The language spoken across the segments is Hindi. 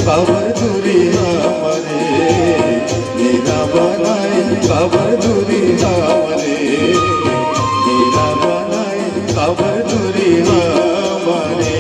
काबर दूरी हमारे मेरा बनाए काबर दूरी हमारे मेरा बनाए काबर दूरी हमारे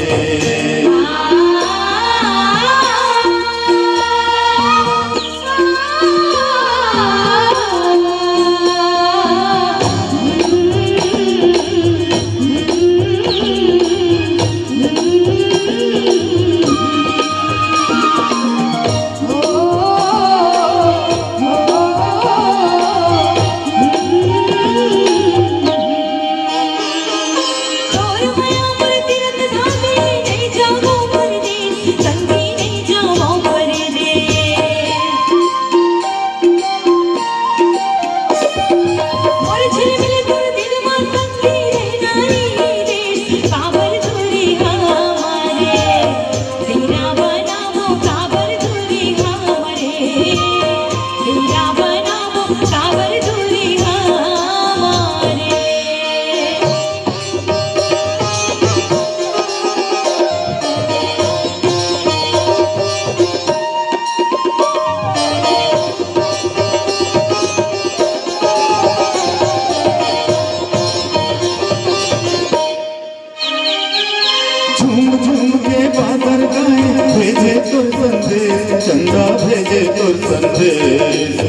झूम झूम के बादल गाए भेजे तो संदेश चंदा भेजे तो संदेश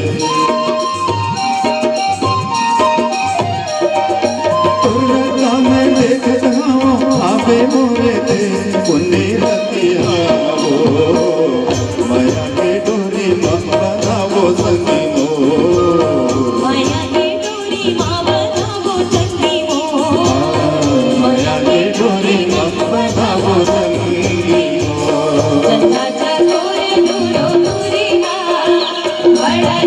तुरंता मैं देख जाऊं आवे मोरे दे पुण्य रतिया वो माया के डोरी मन बनावो संगी मो माया के डोरी माँ बनावो संगी मो माया के डोरी मन बनावो संगी मो चंदा चकोरे दूरो दूरी बड़ा